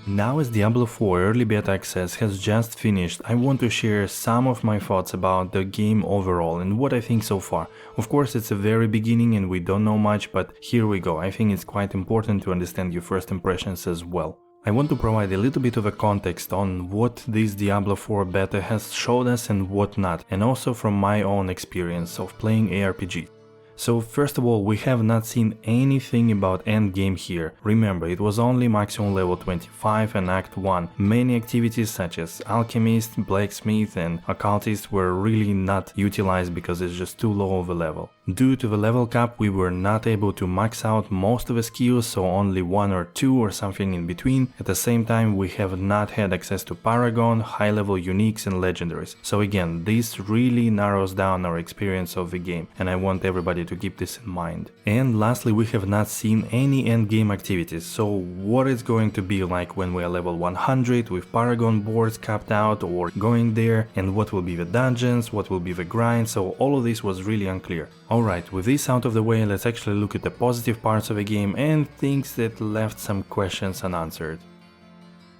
Now as Diablo 4 early beta access has just finished, I want to share some of my thoughts about the game overall and what I think so far. Of course it's a very beginning and we don't know much, but here we go. I think it's quite important to understand your first impressions as well. I want to provide a little bit of a context on what this Diablo 4 beta has showed us and what not, and also from my own experience of playing ARPGs. So first of all, we have not seen anything about endgame here. Remember, it was only maximum level 25 and Act 1. Many activities such as Alchemist, Blacksmith and Occultist were really not utilized because it's just too low of a level. Due to the level cap, we were not able to max out most of the skills, so only 1 or 2 or something in between. At the same time, we have not had access to Paragon, high level uniques and legendaries. So again, this really narrows down our experience of the game, and I want everybody to keep this in mind. And lastly, we have not seen any endgame activities, so what it's going to be like when we are level 100 with Paragon boards capped out or going there, and what will be the dungeons, what will be the grind, so all of this was really unclear. Alright, with this out of the way, let's actually look at the positive parts of the game and things that left some questions unanswered.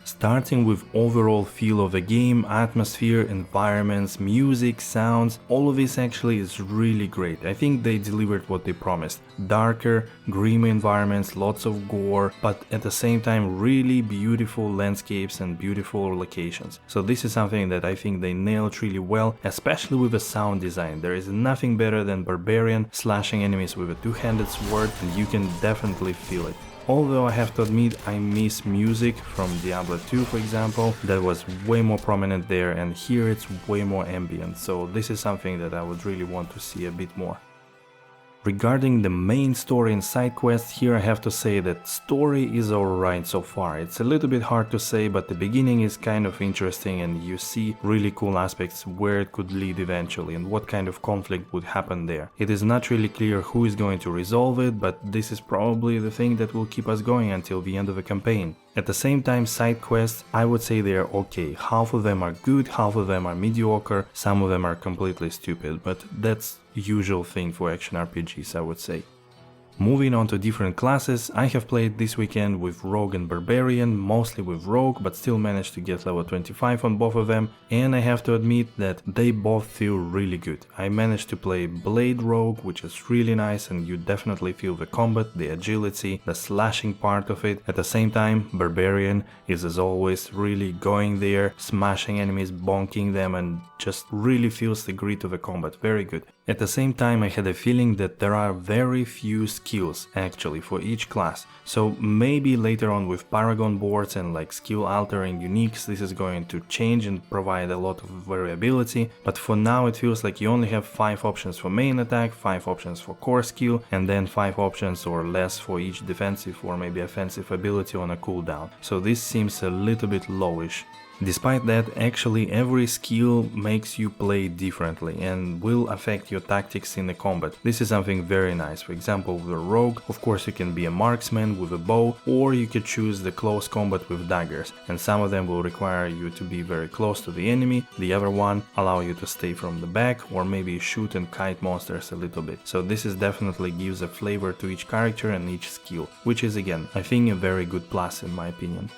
Starting with overall feel of the game, atmosphere, environments, music, sounds, all of this actually is really great. I think they delivered what they promised. Darker, grim environments, lots of gore, but at the same time really beautiful landscapes and beautiful locations. So this is something that I think they nailed really well, especially with the sound design. There is nothing better than Barbarian slashing enemies with a two-handed sword, and you can definitely feel it. Although I have to admit I miss music from Diablo 2 for example, that was way more prominent there, and here it's way more ambient, so this is something that I would really want to see a bit more. Regarding the main story and side quests, here I have to say that story is alright so far. It's a little bit hard to say, but the beginning is kind of interesting and you see really cool aspects where it could lead eventually and what kind of conflict would happen there. It is not really clear who is going to resolve it, but this is probably the thing that will keep us going until the end of the campaign. At the same time, side quests, I would say they are okay. Half of them are good, half of them are mediocre, some of them are completely stupid, but that's usual thing for action RPGs, I would say. Moving on to different classes, I have played this weekend with Rogue and Barbarian, mostly with Rogue, but still managed to get level 25 on both of them, and I have to admit that they both feel really good. I managed to play Blade Rogue, which is really nice, and you definitely feel the combat, the agility, the slashing part of it. At the same time, Barbarian is as always really going there, smashing enemies, bonking them, and just really feels the grit of the combat, very good. At the same time, I had a feeling that there are very few skills actually for each class, so maybe later on with Paragon boards and like skill altering uniques this is going to change and provide a lot of variability, but for now it feels like you only have 5 options for main attack, 5 options for core skill, and then 5 options or less for each defensive or maybe offensive ability on a cooldown, so this seems a little bit lowish. Despite that, actually every skill makes you play differently and will affect your tactics in the combat. This is something very nice. For example, with a rogue, of course you can be a marksman with a bow, or you could choose the close combat with daggers, and some of them will require you to be very close to the enemy, the other one allow you to stay from the back or maybe shoot and kite monsters a little bit. So this is definitely gives a flavor to each character and each skill, which is again, I think a very good plus in my opinion.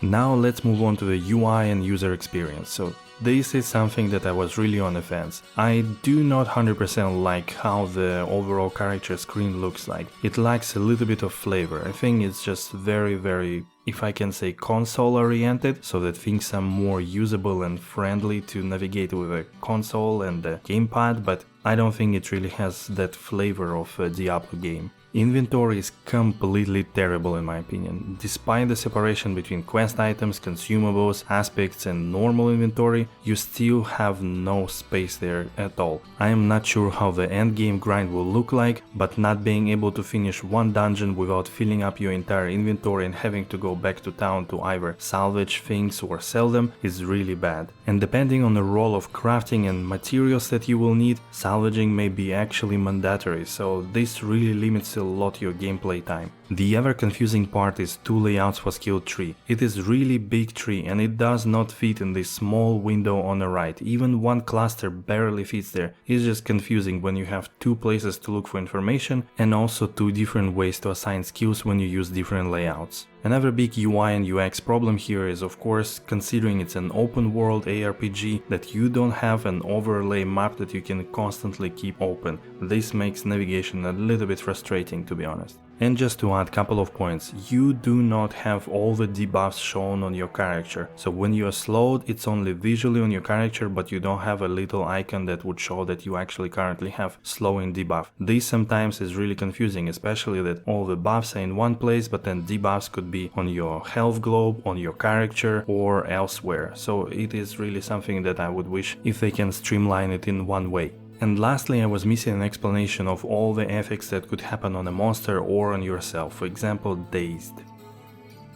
Now let's move on to the UI and user experience. So this is something that I was really on the fence. I do not 100% like how the overall character screen looks like. It lacks a little bit of flavor. I think it's just very, if I can say, console oriented, so that things are more usable and friendly to navigate with a console and the gamepad, but I don't think it really has that flavor of a Diablo game. Inventory is completely terrible in my opinion. Despite the separation between quest items, consumables, aspects and normal inventory, you still have no space there at all. I am not sure how the endgame grind will look like, but not being able to finish one dungeon without filling up your entire inventory and having to go back to town to either salvage things or sell them is really bad. And depending on the role of crafting and materials that you will need, salvaging may be actually mandatory, so this really limits a lot your gameplay time. The other confusing part is 2 layouts for skill tree. It is really big tree and it does not fit in this small window on the right. Even one cluster barely fits there. It's just confusing when you have 2 places to look for information and also 2 different ways to assign skills when you use different layouts. Another big UI and UX problem here is, of course, considering it's an open world ARPG, that you don't have an overlay map that you can constantly keep open. This makes navigation a little bit frustrating, to be honest. And just to add a couple of points, you do not have all the debuffs shown on your character. So when you are slowed, it's only visually on your character, but you don't have a little icon that would show that you actually currently have slowing debuff. This sometimes is really confusing, especially that all the buffs are in one place, but then debuffs could be on your health globe, on your character, or elsewhere. So it is really something that I would wish if they can streamline it in one way. And lastly, I was missing an explanation of all the effects that could happen on a monster or on yourself, for example, dazed.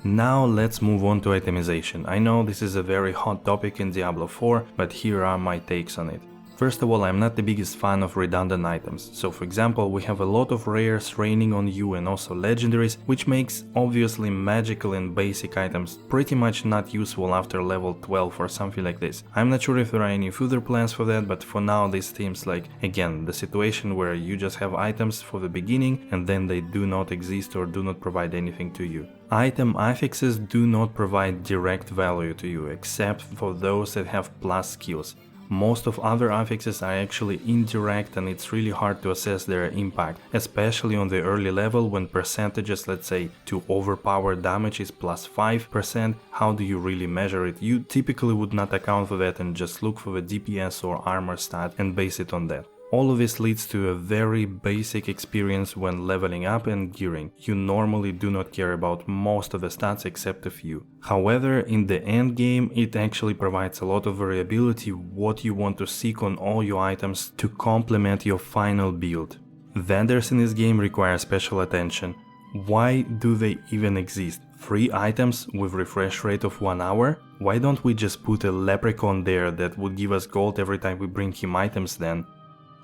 Now let's move on to itemization. I know this is a very hot topic in Diablo 4, but here are my takes on it. First of all, I'm not the biggest fan of redundant items. So for example, we have a lot of rares raining on you and also legendaries, which makes obviously magical and basic items pretty much not useful after level 12 or something like this. I'm not sure if there are any further plans for that, but for now this seems like, again, the situation where you just have items for the beginning and then they do not exist or do not provide anything to you. Item affixes do not provide direct value to you, except for those that have plus skills. Most of other affixes are actually indirect and it's really hard to assess their impact, especially on the early level when percentages, let's say, to overpower damage is plus 5%, how do you really measure it? You typically would not account for that and just look for the DPS or armor stat and base it on that. All of this leads to a very basic experience when leveling up and gearing. You normally do not care about most of the stats except a few. However, in the end game, it actually provides a lot of variability what you want to seek on all your items to complement your final build. Vendors in this game require special attention. Why do they even exist? Free items with refresh rate of 1 hour? Why don't we just put a leprechaun there that would give us gold every time we bring him items then?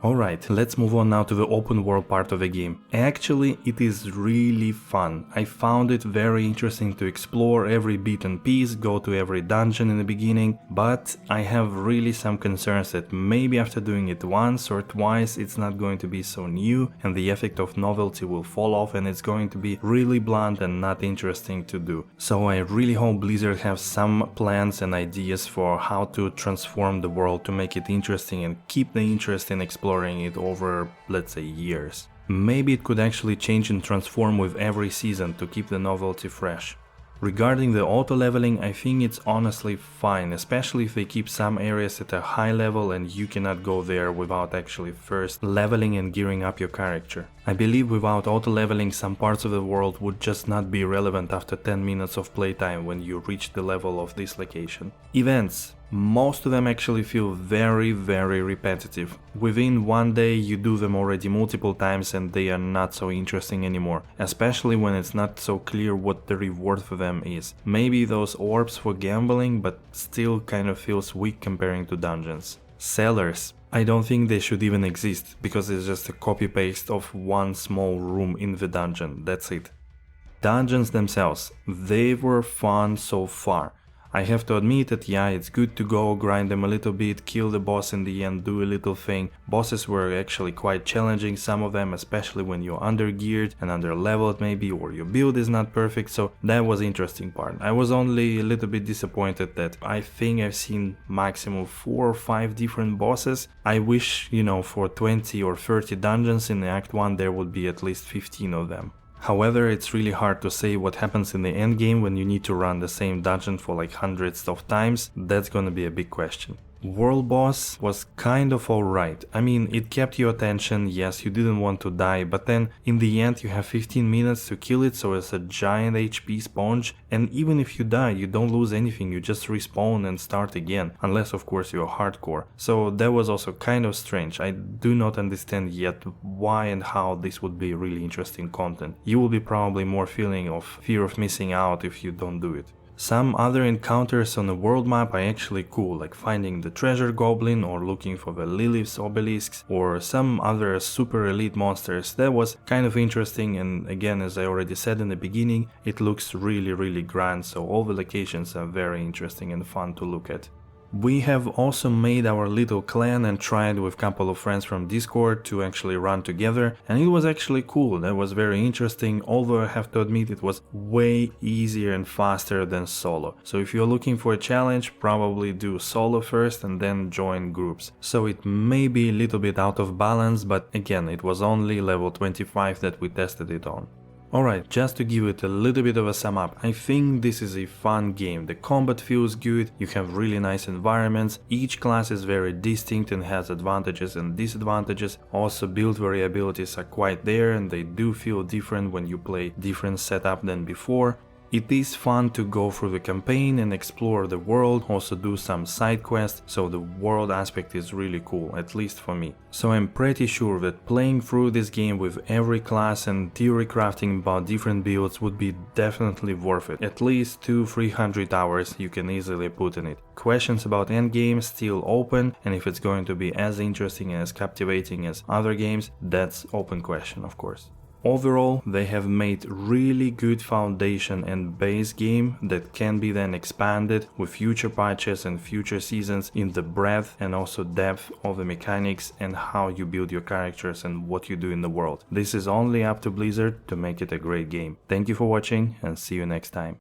Alright, let's move on now to the open world part of the game. Actually, it is really fun. I found it very interesting to explore every bit and piece, go to every dungeon in the beginning, but I have really some concerns that maybe after doing it once or twice it's not going to be so new and the effect of novelty will fall off and it's going to be really bland and not interesting to do. So I really hope Blizzard have some plans and ideas for how to transform the world to make it interesting and keep the interest in exploring it over, let's say, years. Maybe it could actually change and transform with every season to keep the novelty fresh. Regarding the auto leveling, I think it's honestly fine, especially if they keep some areas at a high level and you cannot go there without actually first leveling and gearing up your character. I believe without auto leveling some parts of the world would just not be relevant after 10 minutes of playtime when you reach the level of this location. Events. Most of them actually feel very repetitive. Within one day you do them already multiple times and they are not so interesting anymore, especially when it's not so clear what the reward for them is. Maybe those orbs for gambling, but still kind of feels weak comparing to dungeons. Cellars. I don't think they should even exist, because it's just a copy-paste of one small room in the dungeon, that's it. Dungeons themselves, they were fun so far. I have to admit that yeah, it's good to go, grind them a little bit, kill the boss in the end, do a little thing. Bosses were actually quite challenging, some of them, especially when you're under-geared and under-leveled maybe, or your build is not perfect, so that was the interesting part. I was only a little bit disappointed that I think I've seen maximum 4 or 5 different bosses. I wish, for 20 or 30 dungeons in Act 1 there would be at least 15 of them. However, it's really hard to say what happens in the endgame when you need to run the same dungeon for like hundreds of times. That's gonna be a big question. World boss was kind of alright. I mean, it kept your attention, yes, you didn't want to die, but then in the end you have 15 minutes to kill it, so it's a giant HP sponge, and even if you die, you don't lose anything, you just respawn and start again, unless of course you're hardcore. So that was also kind of strange. I do not understand yet why and how this would be really interesting content. You will be probably more feeling of fear of missing out if you don't do it. Some other encounters on the world map are actually cool, like finding the treasure goblin or looking for the Lilith's obelisks or some other super elite monsters. That was kind of interesting, and again, as I already said in the beginning, it looks really grand, so all the locations are very interesting and fun to look at. We have also made our little clan and tried with a couple of friends from Discord to actually run together, and it was actually cool. That was very interesting, although I have to admit it was way easier and faster than solo. So if you're looking for a challenge, probably do solo first and then join groups. So it may be a little bit out of balance, but again, it was only level 25 that we tested it on. Alright, just to give it a little bit of a sum up, I think this is a fun game. The combat feels good, you have really nice environments, each class is very distinct and has advantages and disadvantages. Also, build variabilities are quite there and they do feel different when you play different setup than before. It is fun to go through the campaign and explore the world, also do some side quests, so the world aspect is really cool, at least for me. So I'm pretty sure that playing through this game with every class and theory crafting about different builds would be definitely worth it. At least 200-300 hours you can easily put in it. Questions about endgame still open, and if it's going to be as interesting and as captivating as other games, that's open question, of course. Overall, they have made really good foundation and base game that can be then expanded with future patches and future seasons in the breadth and also depth of the mechanics and how you build your characters and what you do in the world. This is only up to Blizzard to make it a great game. Thank you for watching and see you next time.